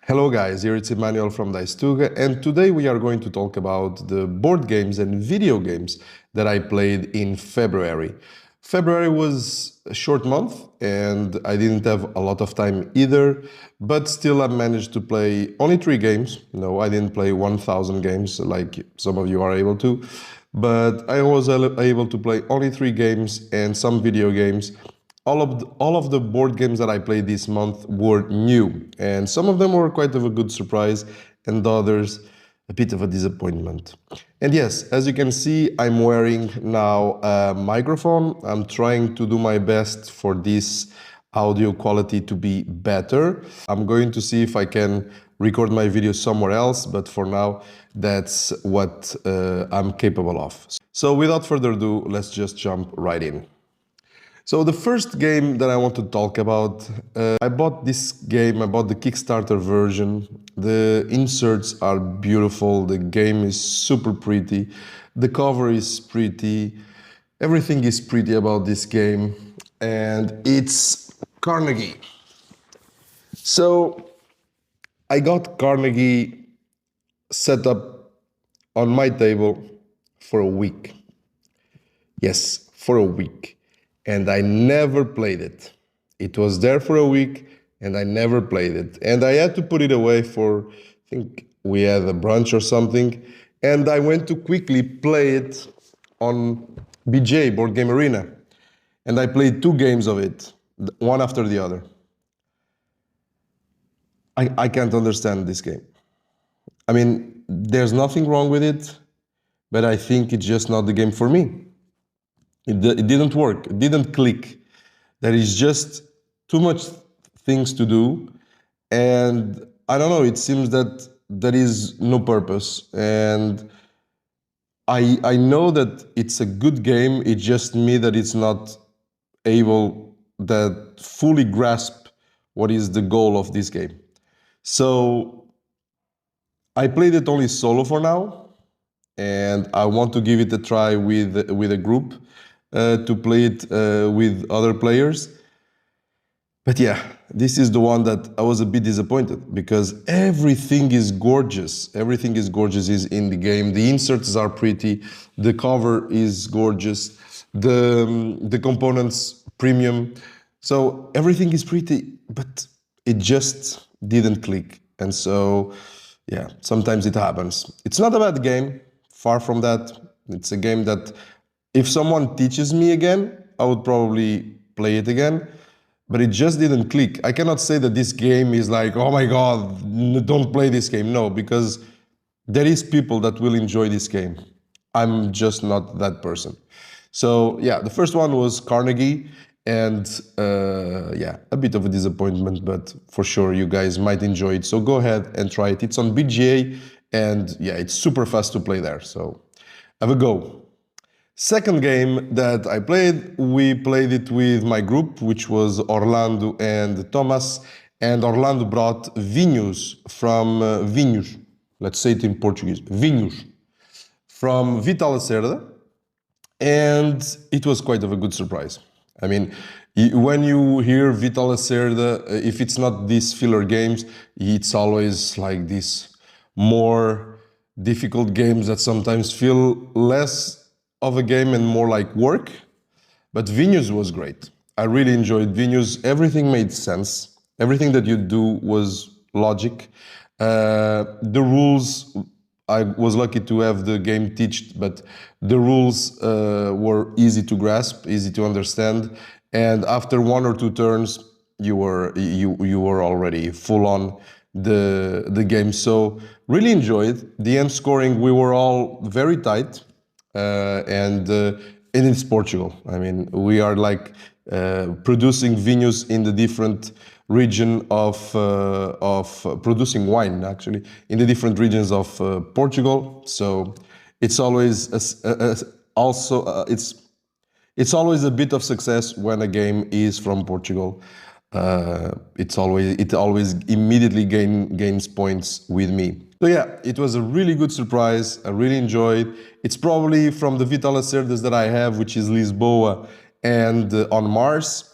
Hello guys, here it's Emmanuel from DiceTuga, and today we are going to talk about the board games and video games that I played in February. February was a short month and I didn't have a lot of time either, but still I managed to play only 3 games. No, I didn't play 1000 games like some of you are able to, but I was able to play only 3 games and some video games. All of the board games that I played this month were new, and some of them were quite of a good surprise, and others a bit of a disappointment. And yes, as you can see, I'm wearing now a microphone. I'm trying to do my best for this audio quality to be better. I'm going to see if I can record my video somewhere else, but for now, that's what I'm capable of. So without further ado, let's just jump right in. So the first game that I want to talk about, I bought this game, I bought the Kickstarter version. The inserts are beautiful, the game is super pretty, the cover is pretty, everything is pretty about this game, and it's Carnegie. So I got Carnegie set up on my table for a week. Yes, for a week. And I never played it. It was there for a week and I never played it. And I had to put it away for, I think we had a brunch or something. And I went to quickly play it on BJ, Board Game Arena. And I played 2 games of it, one after the other. I can't understand this game. I mean, there's nothing wrong with it, but I think it's just not the game for me. It didn't work, it didn't click. There is just too much things to do, and I don't know, it seems that there is no purpose. And I know that it's a good game, it's just me that it's not able to fully grasp what is the goal of this game. So I played it only solo for now, and I want to give it a try with a group. To play it with other players. But yeah, this is the one that I was a bit disappointed because everything is gorgeous. Everything is gorgeous is in the game. The inserts are pretty. The cover is gorgeous. The components premium. So everything is pretty, but it just didn't click. And so, yeah, sometimes it happens. It's not a bad game. Far from that. It's a game that if someone teaches me again, I would probably play it again, but it just didn't click. I cannot say that this game is like, oh my God, don't play this game. No, because there is people that will enjoy this game. I'm just not that person. So yeah, the first one was Carnegie, and yeah, a bit of a disappointment, but for sure you guys might enjoy it. So go ahead and try it. It's on BGA, and yeah, it's super fast to play there. So have a go. Second game that I played, we played it with my group, which was Orlando and Thomas, and Orlando brought Vinhos from Vinhos. Let's say it in Portuguese, Vinhos, from Vital Lacerda, and it was quite of a good surprise. I mean, when you hear Vital Lacerda, if it's not these filler games, it's always like these more difficult games that sometimes feel less of a game and more like work. But Vinhos was great. I really enjoyed Vinhos. Everything made sense. Everything that you do was logic. The rules, I was lucky to have the game taught, but the rules were easy to grasp, easy to understand. And after 1 or 2 turns, you were already full on the game. So really enjoyed. The end scoring, we were all very tight. And it's Portugal. I mean, we are like producing vinhos in the different region of producing wine, actually, in the different regions of Portugal. So it's always it's always a bit of success when a game is from Portugal. It always immediately gains points with me. So yeah, it was a really good surprise. I really enjoyed. It's probably from the Vital Lacerdas that I have, which is Lisboa and on Mars.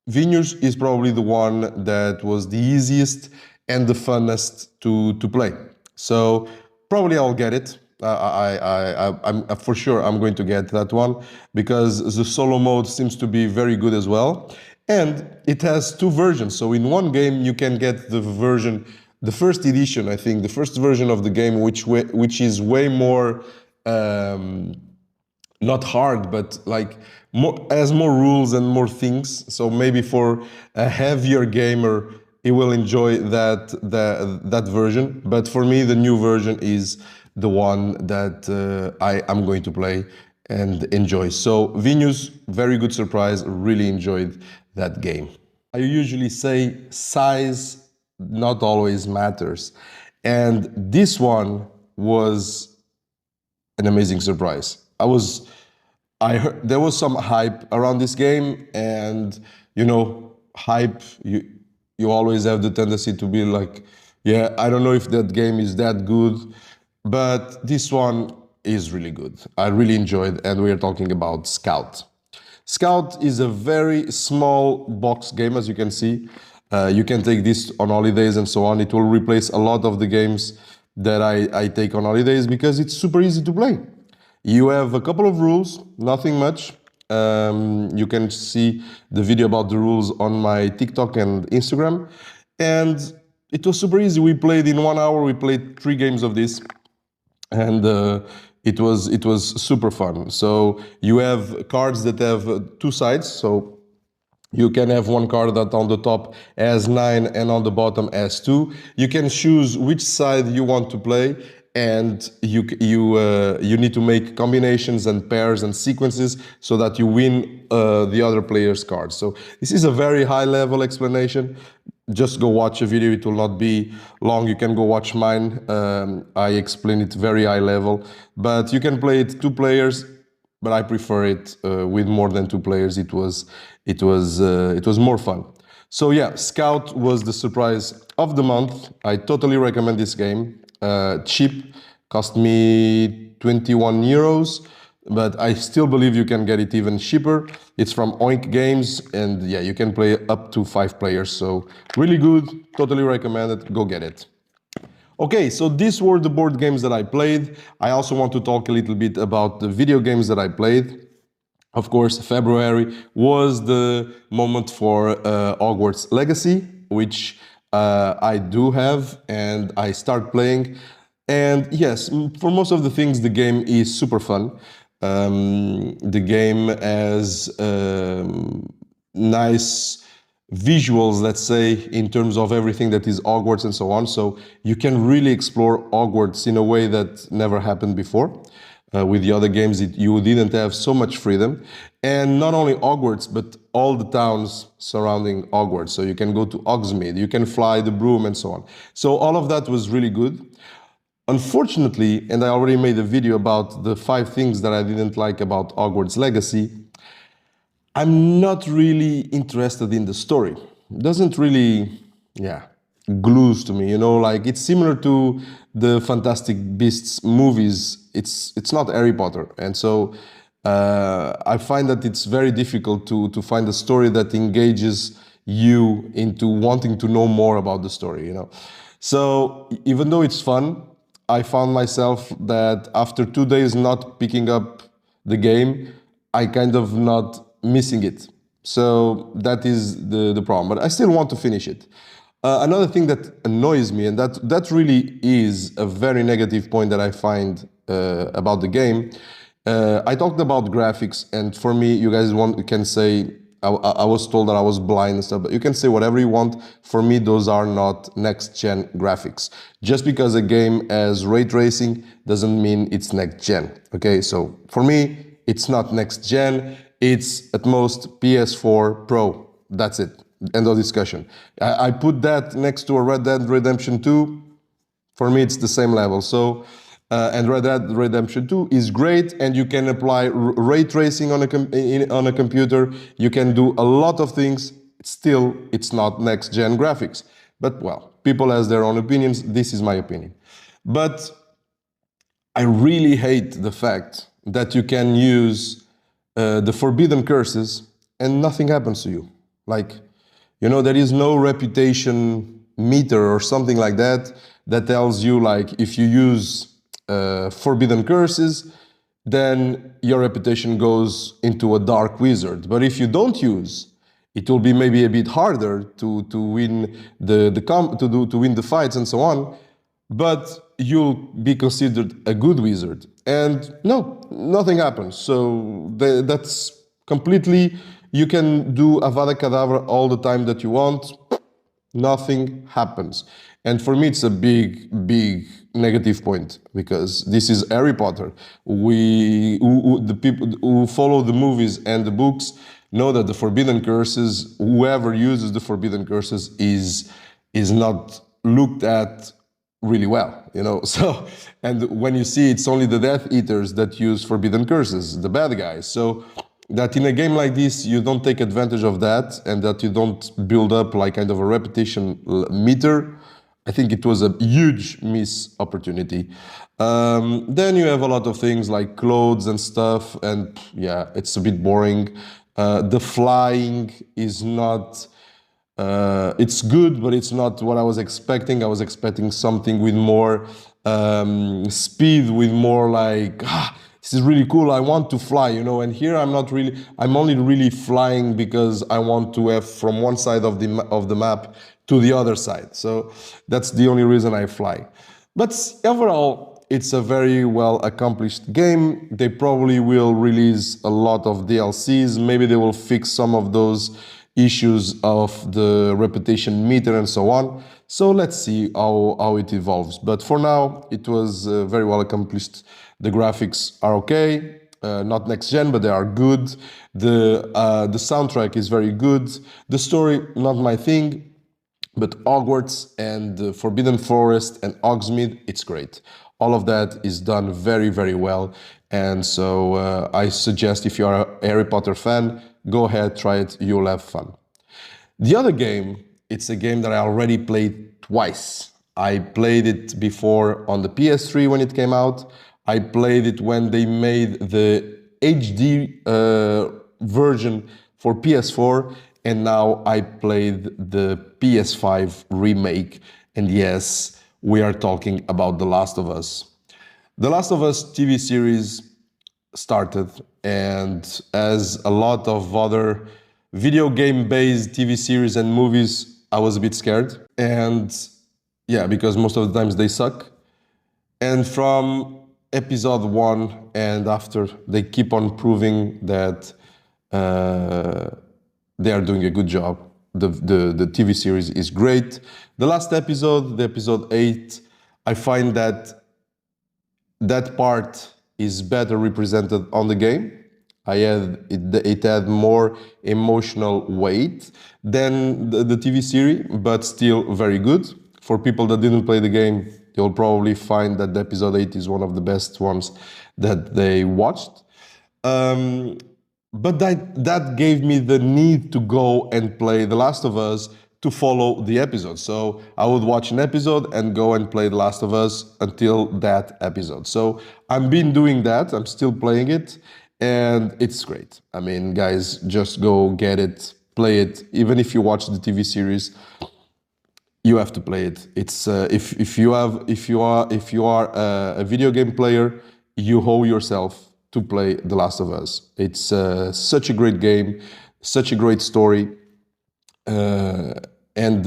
Vinhos is probably the one that was the easiest and the funnest to play. So probably I'll get it. I'm for sure I'm going to get that one because the solo mode seems to be very good as well, and it has two versions. So in one game you can get the version, the first edition, I think, the first version of the game, which is way more. Not hard, but like more, has more rules and more things. So maybe for a heavier gamer, he will enjoy that version. But for me, the new version is the one that I am going to play and enjoy. So Vinhos, very good surprise. Really enjoyed that game. I usually say size not always matters, and this one was an amazing surprise. I heard there was some hype around this game, and hype, you always have the tendency to be like, yeah, I don't know if that game is that good, but this one is really good. I really enjoyed, and we are talking about Scout. Scout is a very small box game, as you can see. You can take this on holidays and so on. It will replace a lot of the games that I take on holidays because it's super easy to play. You have a couple of rules, nothing much. You can see the video about the rules on my TikTok and Instagram. And it was super easy. We played in 1 hour, we played 3 games of this. And it was super fun. So you have cards that have 2 sides. So you can have one card that on the top has 9 and on the bottom has 2. You can choose which side you want to play, and you need to make combinations and pairs and sequences so that you win the other player's cards. So this is a very high level explanation. Just go watch a video, it will not be long. You can go watch mine. I explain it very high level, but you can play it 2 players, but I prefer it with more than 2 players. It was more fun. So yeah, Scout was the surprise of the month. I totally recommend this game. Cheap, cost me 21 euros, but I still believe you can get it even cheaper. It's from Oink Games, and yeah, you can play up to 5 players. So really good, totally recommend it. Go get it. Okay, so these were the board games that I played. I also want to talk a little bit about the video games that I played. Of course, February was the moment for Hogwarts Legacy, which I do have and I start playing. And yes, for most of the things, the game is super fun. The game has nice visuals, let's say, in terms of everything that is Hogwarts and so on. So you can really explore Hogwarts in a way that never happened before. With the other games, you didn't have so much freedom. And not only Hogwarts, but all the towns surrounding Hogwarts. So you can go to Hogsmeade, you can fly the broom and so on. So all of that was really good. Unfortunately, and I already made a video about the 5 things that I didn't like about Hogwarts Legacy, I'm not really interested in the story. It doesn't really, glues to me, like it's similar to the Fantastic Beasts movies. It's not Harry Potter. And so I find that it's very difficult to find a story that engages you into wanting to know more about the story, So even though it's fun, I found myself that after 2 days not picking up the game, I kind of not missing it. So that is the problem, but I still want to finish it. Another thing that annoys me, and that really is a very negative point that I find about the game. I talked about graphics, and for me, you guys can say, I was told that I was blind and stuff, but you can say whatever you want. For me, those are not next-gen graphics. Just because a game has ray tracing doesn't mean it's next-gen, okay? So for me, it's not next-gen. It's at most PS4 Pro. That's it. End of discussion. I put that next to a Red Dead Redemption 2. For me, it's the same level. So, and Red Dead Redemption 2 is great, and you can apply ray tracing on a computer. You can do a lot of things. Still, it's not next-gen graphics. But well, people has their own opinions. This is my opinion. But I really hate the fact that you can use the forbidden curses and nothing happens to you. Like, there is no reputation meter or something like that that tells you like if you use forbidden curses, then your reputation goes into a dark wizard. But if you don't use, it will be maybe a bit harder to win to win the fights and so on. But you'll be considered a good wizard. And no, nothing happens. So that's completely, you can do Avada Kedavra all the time that you want, nothing happens. And for me, it's a big negative point because this is Harry Potter. The people who follow the movies and the books know that the forbidden curses, whoever uses the forbidden curses is not looked at really well, you know. So, and when you see it's only the Death Eaters that use forbidden curses, the bad guys. So that in a game like this you don't take advantage of that and that you don't build up like kind of a repetition meter, I think it was a huge miss opportunity. Then you have a lot of things like clothes and stuff, and yeah, it's a bit boring. The flying is not, it's good, but it's not what I was expecting. I was expecting something with more speed, with more like, this is really cool, I want to fly, you know. And here I'm not really, I'm only really flying because I want to have from one side of the map to the other side. So that's the only reason I fly. But overall, it's a very well accomplished game. They probably will release a lot of DLCs. Maybe they will fix some of those issues of the reputation meter and so on. So let's see how it evolves. But for now, it was very well accomplished. The graphics are okay, not next gen, but they are good. The soundtrack is very good. The story, not my thing. But Hogwarts and the Forbidden Forest and Hogsmeade, it's great. All of that is done very, very well. And so I suggest if you are a Harry Potter fan, go ahead, try it, you'll have fun. The other game, it's a game that I already played twice. I played it before on the PS3 when it came out. I played it when they made the HD version for PS4, and now I played the PS5 remake. And yes, we are talking about The Last of Us. The Last of Us TV series started, and as a lot of other video game based TV series and movies, I was a bit scared. And yeah, because most of the times they suck. And from episode 1 and after, they keep on proving that they are doing a good job. The TV series is great. The last episode, the episode 8, I find that part is better represented on the game. It had more emotional weight than the TV series, but still very good. For people that didn't play the game, you'll probably find that the episode 8 is one of the best ones that they watched. But that gave me the need to go and play The Last of Us to follow the episode. So I would watch an episode and go and play The Last of Us until that episode. So I've been doing that. I'm still playing it, and it's great. I mean, guys, just go get it, play it. Even if you watch the TV series, you have to play it. It's if you are a video game player, you owe yourself to play The Last of Us. It's such a great game, such a great story. And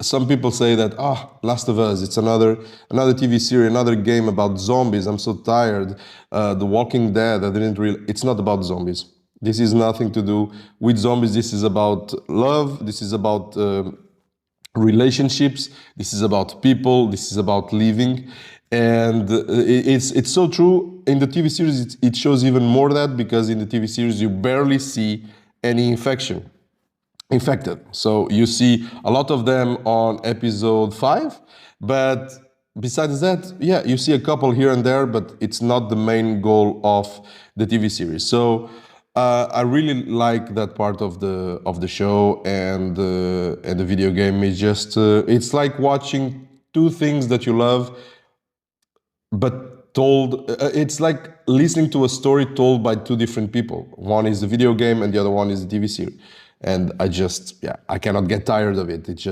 some people say that, Last of Us, it's another TV series, another game about zombies. I'm so tired. The Walking Dead, it's not about zombies. This is nothing to do with zombies. This is about love. This is about relationships. This is about people. This is about living. And it's so true. In the TV series, it shows even more that, because in the TV series, you barely see any infected. So you see a lot of them on episode 5, but besides that, yeah, you see a couple here and there, but it's not the main goal of the TV series. So I really like that part of the show, and the video game is just it's like watching two things that you love, but told. It's like listening to a story told by two different people. One is the video game, and the other one is the TV series. and I cannot get tired of it. It's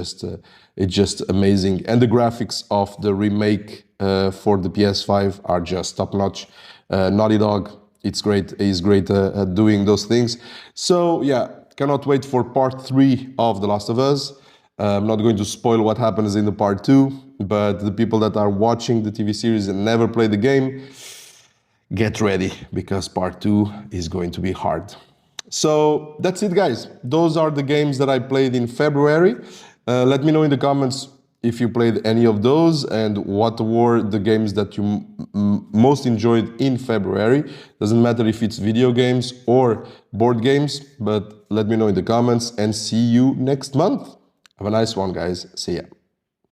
just amazing, and the graphics of the remake for the PS5 are just top notch. Naughty Dog, it's great. He's great at doing those things. So yeah, cannot wait for part 3 of The Last of Us. I'm not going to spoil what happens in the part 2, but the people that are watching the TV series and never play the game, get ready, because part 2 is going to be hard. So that's it, guys. Those are the games that I played in February. Let me know in the comments if you played any of those and what were the games that you most enjoyed in February. Doesn't matter if it's video games or board games, but let me know in the comments, and see you next month. Have a nice one, guys. See ya.